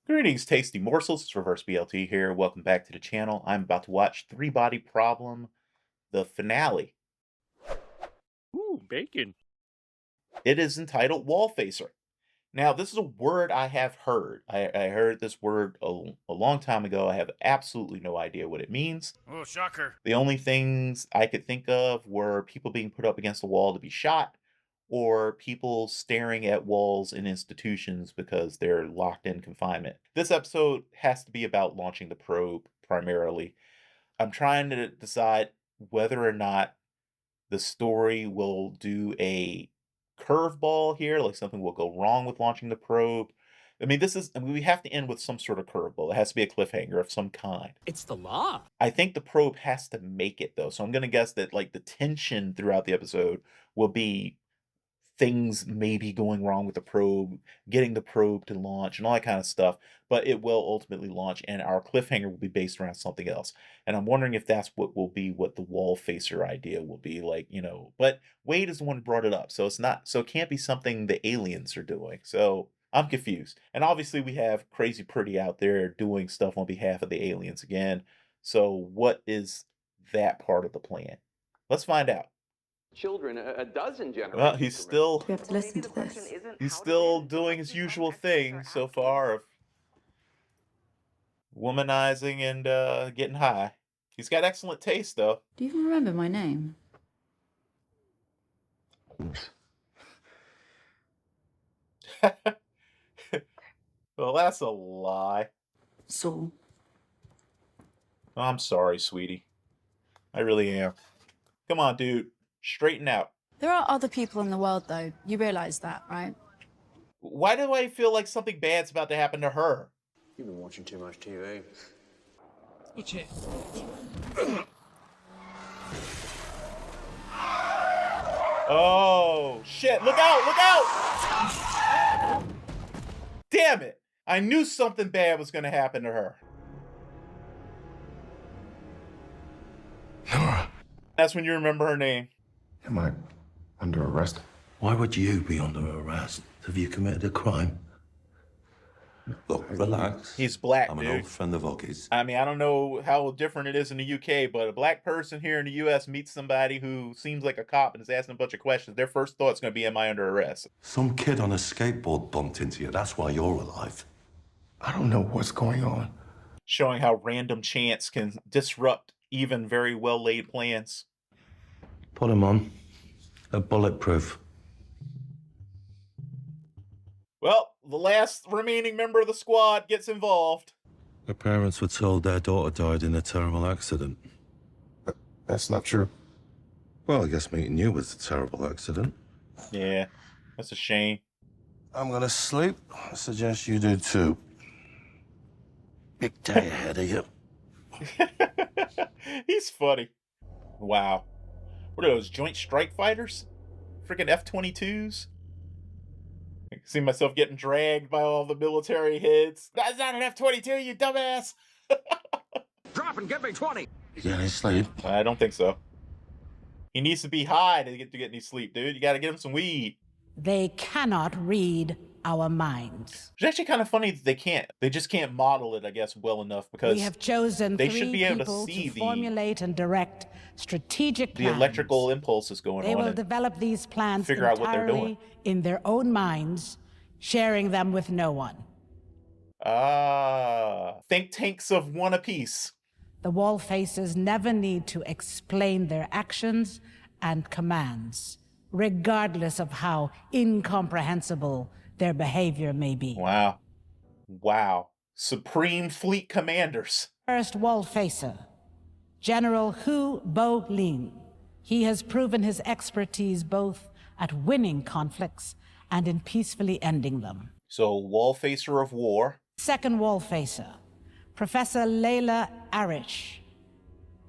Greetings, tasty morsels. It's Reverse BLT here. Welcome back to the channel. I'm about to watch Three Body Problem, the finale. Ooh, bacon. It is entitled Wallfacer. Now, this is a word I have heard. I heard this word a long time ago. I have absolutely no idea what it means. Oh, shocker. The only things I could think of were people being put up against a wall to be shot, or people staring at walls in institutions because they're locked in confinement. This episode has to be about launching the probe primarily. I'm trying to decide whether or not the story will do a curveball here, like something will go wrong with launching the probe. We have to end with some sort of curveball. It has to be a cliffhanger of some kind. It's the law. I think the probe has to make it though. So I'm gonna guess that like the tension throughout the episode will be things maybe going wrong with the probe, getting the probe to launch and all that kind of stuff, but it will ultimately launch and our cliffhanger will be based around something else. And I'm wondering if that's what the wall facer idea will be like, but Wade is the one who brought it up. So it can't be something the aliens are doing. So I'm confused. And obviously we have Crazy Pretty out there doing stuff on behalf of the aliens again. So what is that part of the plan? Let's find out. Children a dozen generations. Well, he's still We have to listen to this. doing his usual thing so far of womanizing and getting high. He's got excellent taste though. Do you even remember my name? Well, that's a lie. Saul. I'm sorry, sweetie. I really am. Come on, dude. Straighten out. There are other people in the world, though. You realize that, right? Why do I feel like something bad's about to happen to her? You've been watching too much TV. Watch it. Oh, shit. Look out! Look out! Damn it. I knew something bad was going to happen to her. Nora. That's when you remember her name. Am I under arrest? Why would you be under arrest? Have you committed a crime? Look, relax. He's black, I'm dude. an old friend of Oggie's. I mean, I don't know how different it is in the UK, but a black person here in the US meets somebody who seems like a cop and is asking a bunch of questions. Their first thought's going to be, am I under arrest? Some kid on a skateboard bumped into you. That's why you're alive. I don't know what's going on. Showing how random chance can disrupt even very well-laid plans. Put him on. They're bulletproof. Well, the last remaining member of the squad gets involved. Her parents were told their daughter died in a terrible accident. That's not true. Well, I guess meeting you was a terrible accident. Yeah, that's a shame. I'm gonna sleep. I suggest you do too. Big day ahead of you. He's funny. Wow. What are those, Joint Strike Fighters? Freaking F-22s? I can see myself getting dragged by all the military heads. That's not an F-22, you dumbass! Drop and give me 20. You get any sleep? I don't think so. He needs to be high to get any sleep, dude. You gotta get him some weed. They cannot read our minds. It's actually kind of funny that they can't. They just can't model it, I guess, well enough because We have chosen they three should be able to people see to formulate and direct strategic the plans. electrical impulses going They on will and develop these plans figure out what they're doing. entirely in their own minds, sharing them with no one. Think tanks of one apiece. The Wallfacers never need to explain their actions and commands, regardless of how incomprehensible their behavior may be. Wow. Wow. Supreme Fleet Commanders. First Wallfacer, General Hu Bo Lin. He has proven his expertise both at winning conflicts and in peacefully ending them. So, Wallfacer of War. Second Wallfacer, Professor Layla Arish.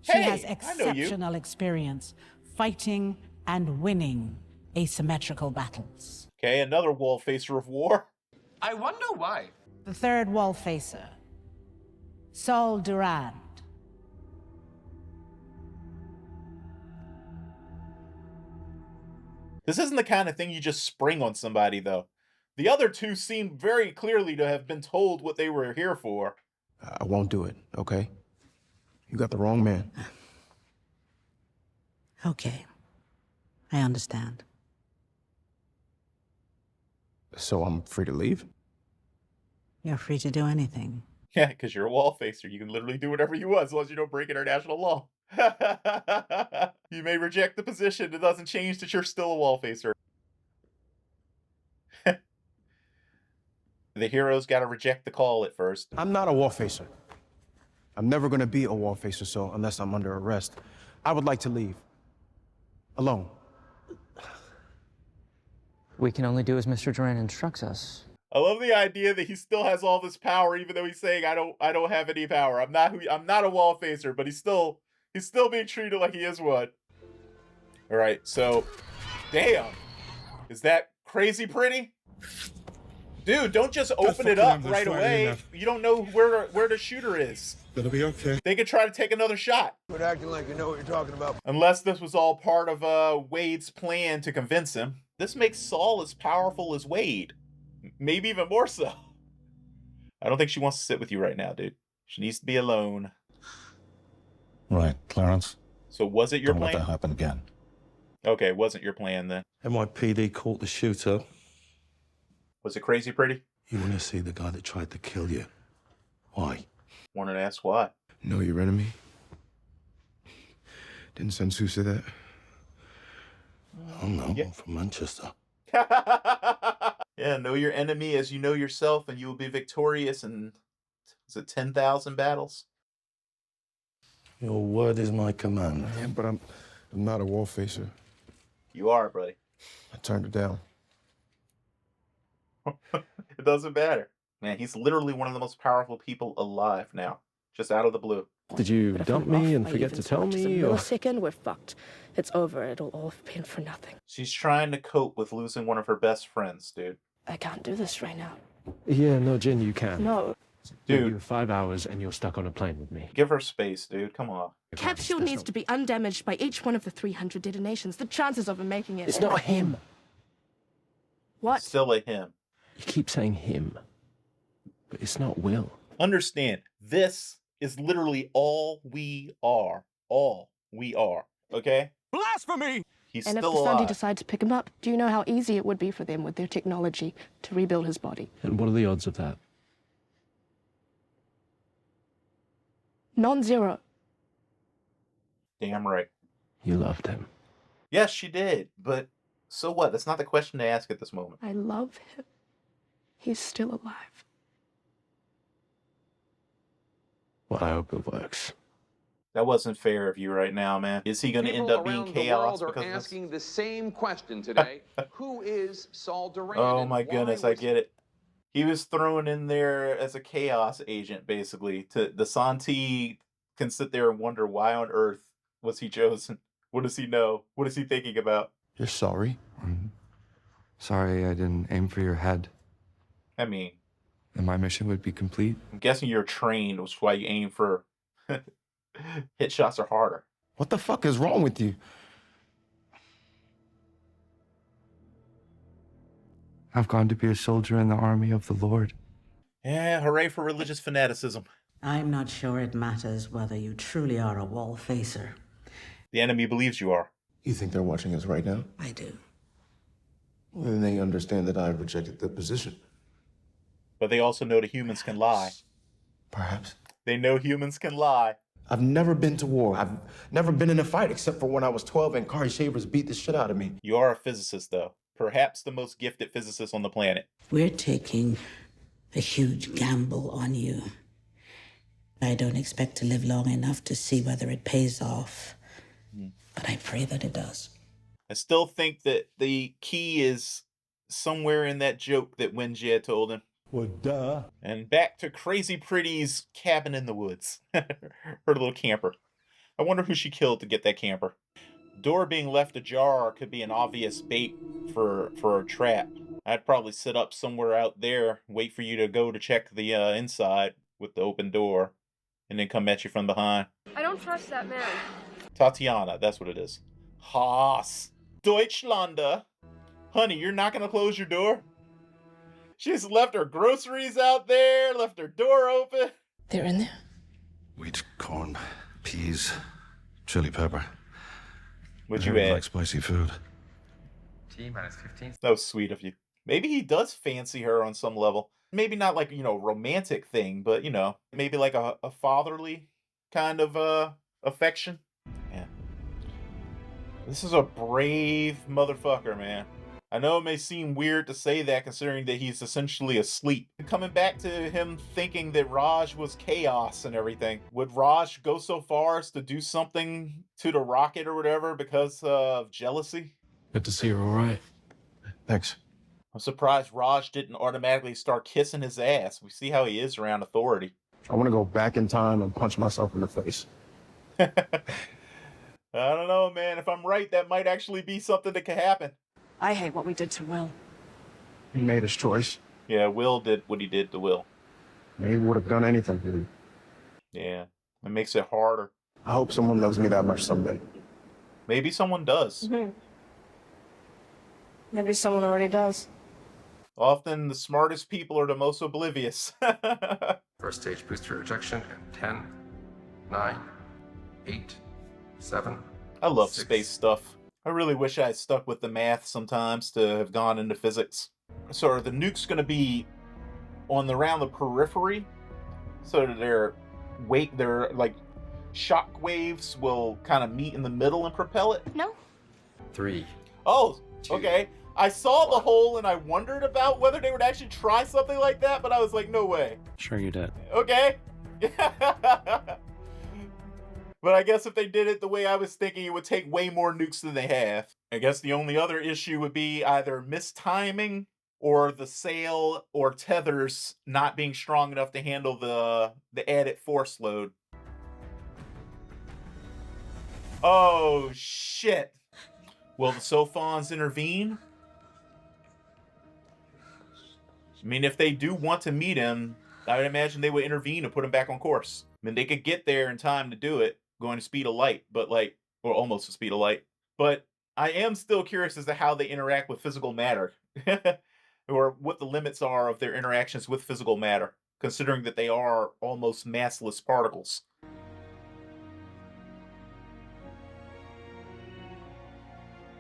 She Hey, has I know you. exceptional experience fighting and winning asymmetrical battles. Okay, another Wallfacer of War. I wonder why. The third Wallfacer, Saul Durand. This isn't the kind of thing you just spring on somebody, though. The other two seem very clearly to have been told what they were here for. I won't do it, okay? You got the wrong man. Okay. I understand. So I'm free to leave? You're free to do anything. Yeah, because you're a Wallfacer. You can literally do whatever you want as long as you don't break international law. You may reject the position. It doesn't change that you're still a Wallfacer. The hero's got to reject the call at first. I'm not a Wallfacer. I'm never gonna be a Wallfacer, so unless I'm under arrest, I would like to leave. Alone. We can only do as Mr. Duran instructs us. I love the idea that he still has all this power, even though he's saying I don't have any power. I'm not a Wallfacer, but he's still being treated like he is one. All right, so, damn, is that crazy pretty? Dude, don't just open it up right away. You don't know where the shooter is. That'll be okay. They could try to take another shot. Quit acting like you know what you're talking about. Unless this was all part of Wade's plan to convince him. This makes Saul as powerful as Wade. Maybe even more so. I don't think she wants to sit with you right now, dude. She needs to be alone. Right, Clarence. So was it your Don't let plan? that happen again. Okay, it wasn't your plan then. NYPD caught the shooter. Was it crazy pretty? You want to see the guy that tried to kill you? Why? Wanted to ask why. Know your enemy? Didn't Sun Tzu say that? Oh no, Yeah. I'm from Manchester. Yeah, know your enemy as you know yourself, and you will be victorious in, is it 10,000 battles? Your word is my command. Yeah, but I'm not a Wallfacer. You are, buddy. I turned it down. It doesn't matter. Man, he's literally one of the most powerful people alive now. Just out of the blue. Did you dump me and forget to tell me? Or... Second, we're fucked. It's over. It'll all have been for nothing. She's trying to cope with losing one of her best friends, dude. I can't do this right now. Yeah, no, Jen, you can. No. Dude. You have 5 hours and you're stuck on a plane with me. Give her space, dude. Come on. Capsule needs to be undamaged by each one of the 300 detonations. The chances of him making it... It's not him. What? Still a him. You keep saying him, but it's not Will. Understand, this is literally all we are. All we are. Okay? Blasphemy! He's And if still the Sunday alive. decide to pick him up, do you know how easy it would be for them with their technology to rebuild his body? And what are the odds of that? Non-zero. Damn right. You loved him. Yes, she did. But so what? That's not the question to ask at this moment. I love him. He's still alive. Well, I hope it works. That wasn't fair of you right now, man. Is he going to end up being chaos are because of this? asking the same question today. Who is Saul Duran? Oh and my why goodness, I was get it. He was thrown in there as a chaos agent, basically. To the Santi can sit there and wonder why on earth was he chosen? What does he know? What is he thinking about? You're sorry? Sorry I didn't aim for your head. I mean, And my mission would be complete. I'm guessing you're trained, which is why you aim for hit shots are harder. What the fuck is wrong with you? I've gone to be a soldier in the army of the Lord. Yeah, hooray for religious fanaticism. I'm not sure it matters whether you truly are a Wallfacer. The enemy believes you are. You think they're watching us right now? I do. Well, then they understand that I rejected the position. But they also know that humans can lie. Perhaps. They know humans can lie. I've never been to war. I've never been in a fight except for when I was 12 and Kari Shavers beat the shit out of me. You are a physicist, though. Perhaps the most gifted physicist on the planet. We're taking a huge gamble on you. I don't expect to live long enough to see whether it pays off, but I pray that it does. I still think that the key is somewhere in that joke that Wenjie told him. Well, duh. And back to Crazy Pretty's cabin in the woods. Her little camper. I wonder who she killed to get that camper. Door being left ajar could be an obvious bait for a trap. I'd probably sit up somewhere out there, wait for you to go to check the inside with the open door, and then come at you from behind. I don't trust that man. Tatiana, that's what it is. Haas. Deutschlander. Honey, you're not going to close your door? She's left her groceries out there, left her door open. They're in there? Wheat, corn, peas, chili pepper. What'd I you really add? like spicy food. T-minus 15. That was sweet of you. Maybe he does fancy her on some level. Maybe not like, romantic thing, but, maybe like a fatherly kind of affection. Yeah. This is a brave motherfucker, man. I know it may seem weird to say that considering that he's essentially asleep. Coming back to him thinking that Raj was chaos and everything. Would Raj go so far as to do something to the rocket or whatever because of jealousy? Good to see you're all right. Thanks. I'm surprised Raj didn't automatically start kissing his ass. We see how he is around authority. I want to go back in time and punch myself in the face. I don't know, man. If I'm right, that might actually be something that could happen. I hate what we did to Will. He made his choice. Yeah, Will did what he did to Will. He would have done anything for you. Yeah, it makes it harder. I hope someone loves me that much someday. Maybe someone does. Maybe someone already does. Often the smartest people are the most oblivious. First stage booster rejection in 10, 9, 8, 7. I love 6. space stuff. I really wish I had stuck with the math sometimes to have gone into physics. So are the nukes going to be around the periphery so that their like shock waves will kind of meet in the middle and propel it? No. 3. Oh, 2, okay. I saw the hole and I wondered about whether they would actually try something like that, but I was like, no way. Sure you did. Okay. But I guess if they did it the way I was thinking, it would take way more nukes than they have. I guess the only other issue would be either mistiming or the sail or tethers not being strong enough to handle the added force load. Oh, shit. Will the Sophons intervene? I mean, if they do want to meet him, I would imagine they would intervene and put him back on course. I mean, they could get there in time to do it, going to speed of light, but or almost the speed of light. But I am still curious as to how they interact with physical matter, or what the limits are of their interactions with physical matter, considering that they are almost massless particles.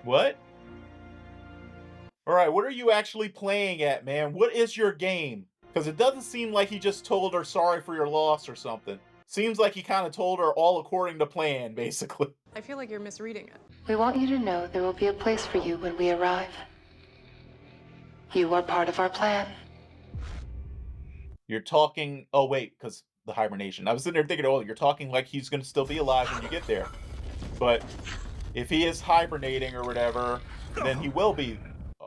What? Alright, what are you actually playing at, man? What is your game? Because it doesn't seem like he just told her sorry for your loss or something. Seems like he kind of told her all according to plan, basically. I feel like you're misreading it. We want you to know there will be a place for you when we arrive. You are part of our plan. You're talking... Oh, wait, because the hibernation. I was sitting there thinking, oh, you're talking like he's going to still be alive when you get there. But if he is hibernating or whatever, then he will be...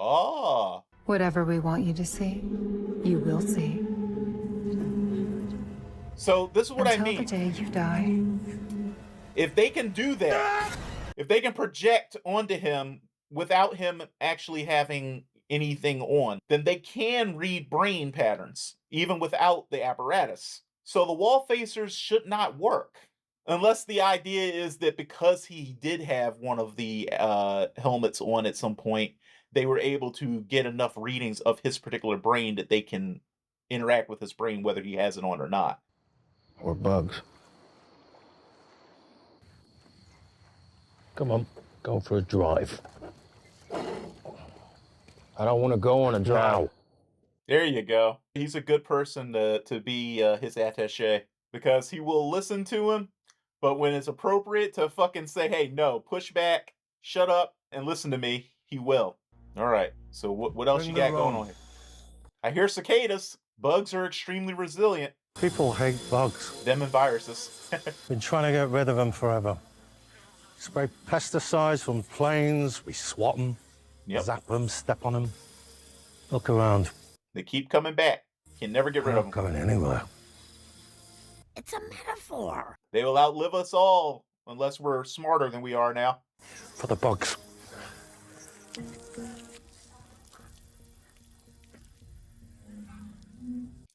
Ah. Whatever we want you to see, you will see. So this is what I mean. Until the day you die. If they can do that, if they can project onto him without him actually having anything on, then they can read brain patterns, even without the apparatus. So the Wallfacers should not work. Unless the idea is that because he did have one of the helmets on at some point, they were able to get enough readings of his particular brain that they can interact with his brain whether he has it on or not. Or bugs. Come on, go for a drive. I don't want to go on a drive. There you go. He's a good person to be his attaché because he will listen to him, but when it's appropriate to fucking say, hey, no, push back, shut up, and listen to me, he will. All right, so what else you got going on here? I hear cicadas. Bugs are extremely resilient. People hate bugs. Them and viruses. Been trying to get rid of them forever. Spray pesticides from planes, we swat them, zap them, step on them. Look around. They keep coming back. Can never get rid of them. Going anywhere. It's a metaphor. They will outlive us all unless we're smarter than we are now. For the bugs.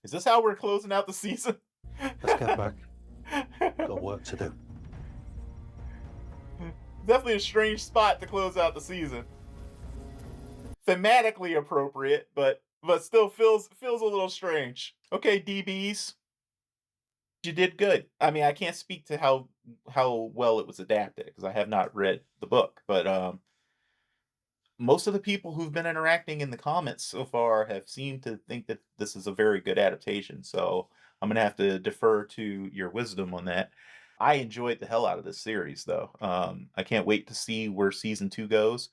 Is this how we're closing out the season? Let's get back. Got work to do. Definitely a strange spot to close out the season. Thematically appropriate, but but still feels a little strange. Okay, DBs, you did good. I mean, I can't speak to how well it was adapted because I have not read the book, but most of the people who've been interacting in the comments so far have seemed to think that this is a very good adaptation. So I'm gonna have to defer to your wisdom on that. I enjoyed the hell out of this series, though. I can't wait to see where season 2 goes.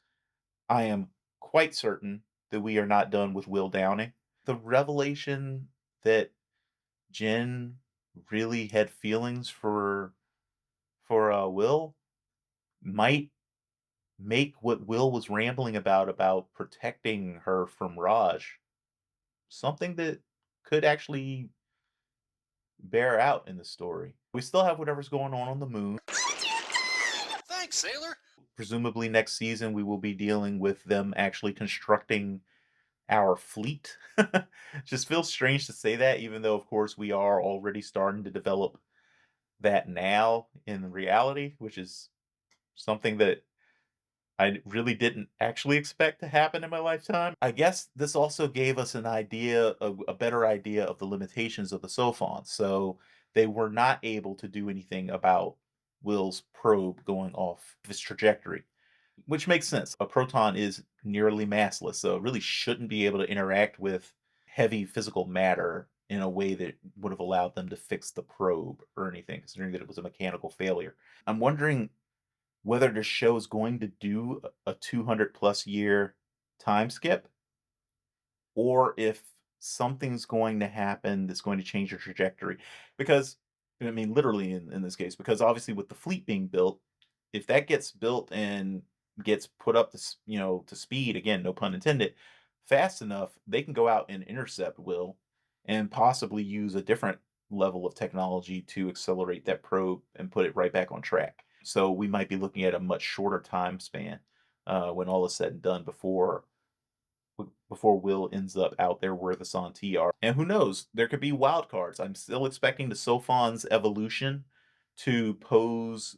I am quite certain that we are not done with Will Downing. The revelation that Jen really had feelings for Will might make what Will was rambling about protecting her from Raj something that could actually bear out in the story. We still have whatever's going on the moon. Thanks, sailor. Presumably next season we will be dealing with them actually constructing our fleet. Just feels strange to say that, even though of course we are already starting to develop that now in reality, which is something that I really didn't actually expect to happen in my lifetime. I guess this also gave us a better idea of the limitations of the Sophons. So they were not able to do anything about Will's probe going off its trajectory, which makes sense. A proton is nearly massless, so it really shouldn't be able to interact with heavy physical matter in a way that would have allowed them to fix the probe or anything, considering that it was a mechanical failure. I'm wondering whether the show is going to do a 200 plus year time skip or if something's going to happen that's going to change the trajectory. Because, I mean, literally in this case, because obviously with the fleet being built, if that gets built and gets put up to, to speed, again, no pun intended, fast enough, they can go out and intercept Will and possibly use a different level of technology to accelerate that probe and put it right back on track. So we might be looking at a much shorter time span when all is said and done before Will ends up out there where the Santee are. And who knows? There could be wild cards. I'm still expecting the Sophon's evolution to pose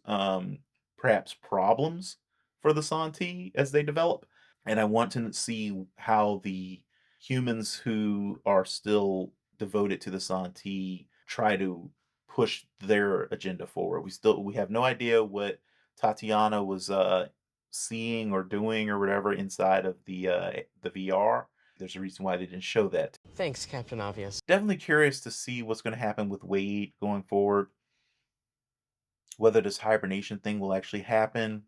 perhaps problems for the Santee as they develop. And I want to see how the humans who are still devoted to the Santee try to push their agenda forward. We have no idea what Tatiana was seeing or doing or whatever inside of the VR. There's a reason why they didn't show that. Thanks, Captain Obvious. Definitely curious to see what's going to happen with Wade going forward. Whether this hibernation thing will actually happen,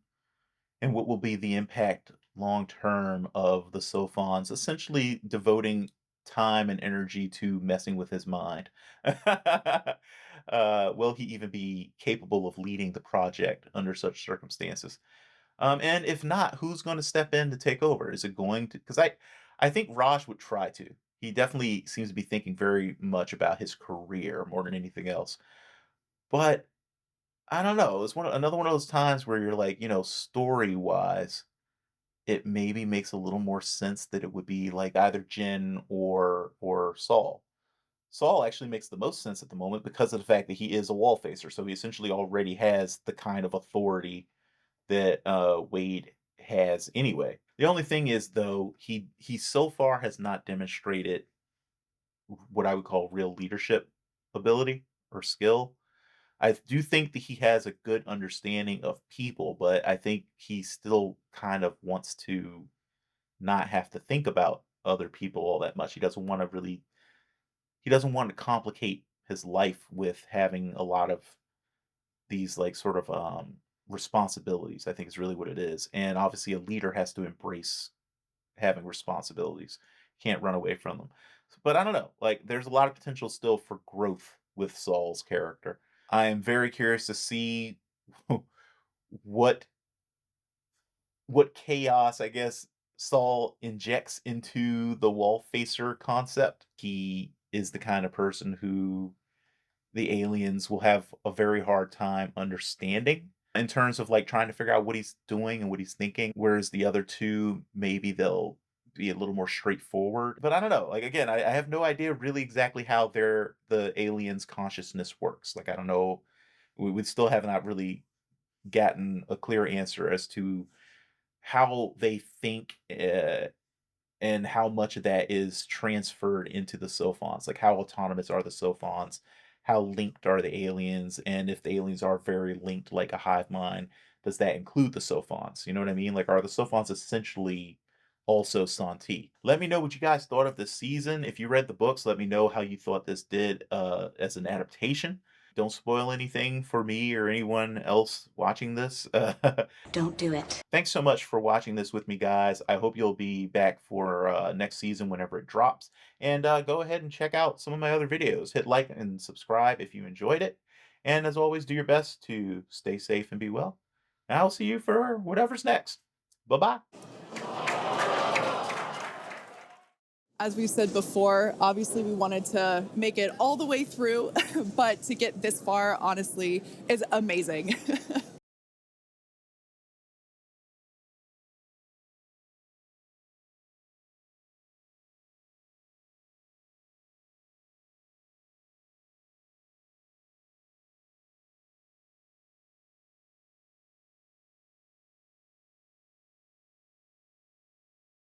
and what will be the impact long term of the Sophons essentially devoting time and energy to messing with his mind. Will he even be capable of leading the project under such circumstances? And if not, who's going to step in to take over? Is it going to? Because I think Raj would try to. He definitely seems to be thinking very much about his career more than anything else. But I don't know. It's another one of those times where you're like, story wise, it maybe makes a little more sense that it would be like either Jin or Saul. Saul actually makes the most sense at the moment because of the fact that he is a Wallfacer, so he essentially already has the kind of authority that Wade has anyway. The only thing is though, he so far has not demonstrated what I would call real leadership ability or skill. I do think that he has a good understanding of people, but I think he still kind of wants to not have to think about other people all that much. He doesn't want to complicate his life with having a lot of these like sort of responsibilities. I think is really what it is. And obviously a leader has to embrace having responsibilities. Can't run away from them. But I don't know. Like there's a lot of potential still for growth with Saul's character. I am very curious to see what chaos, I guess, Saul injects into the Wallfacer concept. He is the kind of person who the aliens will have a very hard time understanding in terms of like trying to figure out what he's doing and what he's thinking, whereas the other two maybe they'll be a little more straightforward. But I don't know. Like again, I have no idea really exactly how the aliens' consciousness works. Like I don't know. We still have not really gotten a clear answer as to how they think and how much of that is transferred into the Sophons. Like, how autonomous are the Sophons? How linked are the aliens? And if the aliens are very linked, like a hive mind, does that include the Sophons? You know what I mean? Like, are the Sophons essentially also Santi? Let me know what you guys thought of this season. If you read the books, let me know how you thought this did as an adaptation. Don't spoil anything for me or anyone else watching this. Don't do it. Thanks so much for watching this with me, guys. I hope you'll be back for next season whenever it drops. And go ahead and check out some of my other videos. Hit like and subscribe if you enjoyed it. And as always, do your best to stay safe and be well. And I'll see you for whatever's next. Bye-bye. As we said before, obviously we wanted to make it all the way through, but to get this far, honestly, is amazing.